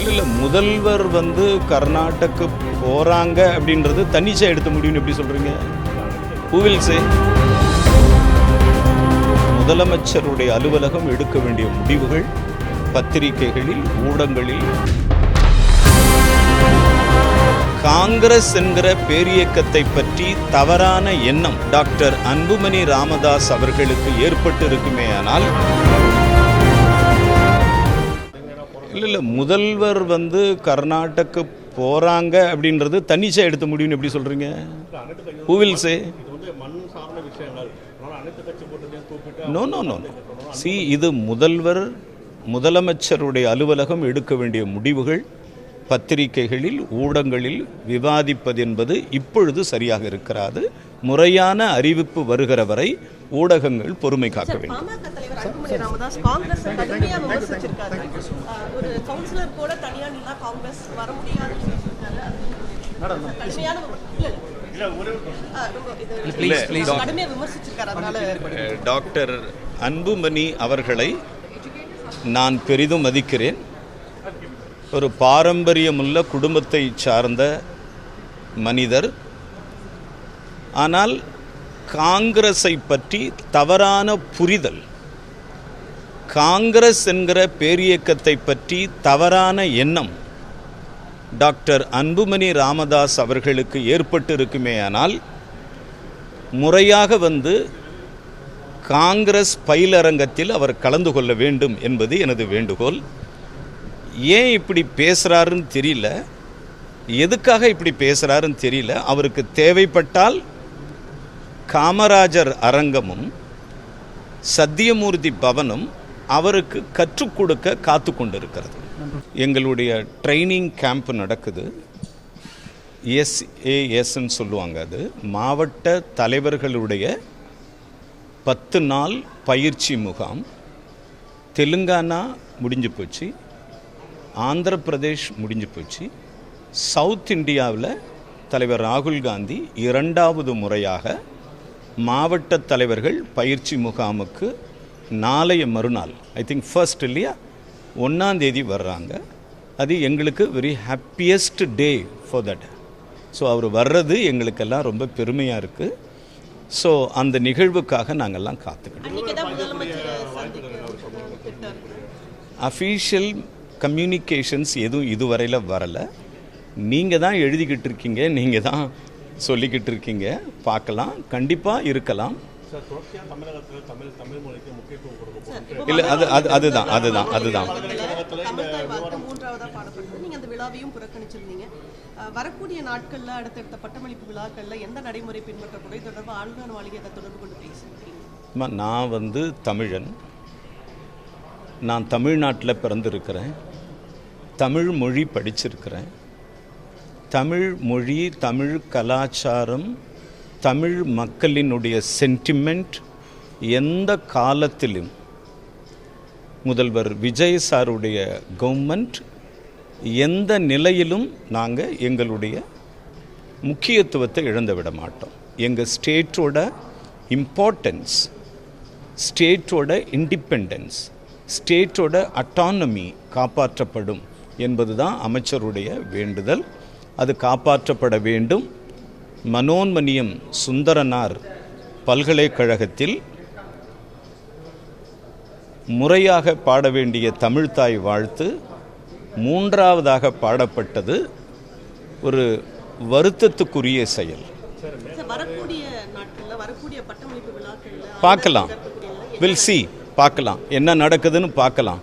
இல்லை முதல்வர் கர்நாடக போகிறாங்க அப்படின்றது தனிச்சா எடுத்த முடியும்னு எப்படி சொல்கிறீங்க? Who will say? முதலமைச்சருடைய அலுவலகம் எடுக்க வேண்டிய முடிவுகள் பத்திரிகைகளில், ஊடகங்களில் காங்கிரஸ் என்கிற பேரியக்கத்தை பற்றி தவறான எண்ணம் டாக்டர் அன்புமணி ராமதாஸ் அவர்களுக்கு ஏற்பட்டு இருக்குமேயானால், இல்லை முதல்வர் கர்நாடக போகிறாங்க அப்படின்றது தனிச்சா எடுத்த முடியும்னு எப்படி சொல்கிறீங்க? Who will say? No no no சி இது முதலமைச்சருடைய அலுவலகம் எடுக்க வேண்டிய முடிவுகள் பத்திரிகைகளில், ஊடகங்களில் விவாதிப்பது என்பது இப்பொழுது சரியாக இருக்கிறது. முறையான அறிவிப்பு வருகிற வரை ஊடகங்கள் பொறுமை காக்க வேண்டும். டாக்டர் அன்புமணி அவர்களை நான் பெரிதும் மதிக்கிறேன். ஒரு பாரம்பரியமுள்ள குடும்பத்தை சார்ந்த மனிதர். ஆனால் காங்கிரஸை பற்றி தவறான புரிதல், காங்கிரஸ் என்கிற பேரியக்கத்தை பற்றி தவறான எண்ணம் டாக்டர் அன்புமணி ராமதாஸ் அவர்களுக்கு ஏற்பட்டு இருக்குமேயானால், முறையாக காங்கிரஸ் பயிலரங்கத்தில் அவர் கலந்து கொள்ள வேண்டும் என்பது எனது வேண்டுகோள். ஏன் இப்படி பேசுகிறாருன்னு தெரியல, எதுக்காக இப்படி பேசுகிறாருன்னு தெரியல. அவருக்கு தேவைப்பட்டால் காமராஜர் அரங்கமும் சத்தியமூர்த்தி பவனும் அவருக்கு கற்றுக் கொடுக்க காத்து கொண்டிருக்கிறது. எங்களுடைய ட்ரைனிங் கேம்ப் நடக்குது. SASன்னு சொல்லுவாங்க. அது மாவட்ட தலைவர்களுடைய 10 நாள் பயிற்சி முகாம். தெலுங்கானா முடிஞ்சு போச்சு, ஆந்திர பிரதேஷ் முடிஞ்சு போச்சு. சவுத் இந்தியாவில் தலைவர் ராகுல் காந்தி 2வது முறையாக மாவட்ட தலைவர்கள் பயிற்சி முகாமுக்கு நாளைய மறுநாள், ஐ திங்க் ஃபர்ஸ்ட் இல்லையா, 1ஆம் தேதி வர்றாங்க. அது எங்களுக்கு very happiest day for that. So அவர் வர்றது எங்களுக்கெல்லாம் ரொம்ப பெருமையாக இருக்குது. ஸோ அந்த நிகழ்வுக்காக நாங்கள்லாம் காத்துக்கிட்டோம். அஃபீஷியல் கம்யூனிகேஷன்ஸ் எதுவும் இதுவரையில் வரலை. நீங்கள் தான் எழுதிக்கிட்டு இருக்கீங்க, நீங்கள் தான் சொல்லிக்கிட்டு இருக்கீங்க. பார்க்கலாம், கண்டிப்பாக இருக்கலாம். இல்லை அதுதான் வரக்கூடிய நாட்கள்ல அடுத்தடுத்த பட்டமளிப்பு விழாக்கள்ல எந்த நடைமுறை பின்பற்றக்கூடிய தொடர்பு ஆளுநர் மாளிகை தொடர்பு கொண்டு பேசுகிறீங்க? நான் தமிழன், நான் தமிழ்நாட்டில் பிறந்திருக்கிறேன், தமிழ் மொழி படிச்சிருக்கிறேன். தமிழ் மொழி, தமிழ் கலாச்சாரம், தமிழ் மக்களினுடைய சென்டிமெண்ட் எந்த காலத்திலும் முதல்வர் விஜய் சாருடைய கவர்மெண்ட் எந்த நிலையிலும் நாங்கள் எங்களுடைய முக்கியத்துவத்தை இழந்து விட மாட்டோம். எங்கள் ஸ்டேட்டோட இம்பார்ட்டன்ஸ், ஸ்டேட்டோட இண்டிபெண்டன்ஸ், ஸ்டேட்டோட அட்டானமி காப்பாற்றப்படும் என்பது தான் அமைச்சருடைய வேண்டுதல். அது காப்பாற்றப்பட வேண்டும். மனோன்மணியம் சுந்தரனார் பல்கலைக்கழகத்தில் முறையாக பாட வேண்டிய தமிழ்தாய் வாழ்த்து 3வதாக பாடப்பட்டது ஒரு வருத்தத்துக்குரிய செயல். பார்க்கலாம், வில் சி, பார்க்கலாம் என்ன நடக்குதுன்னு பார்க்கலாம்.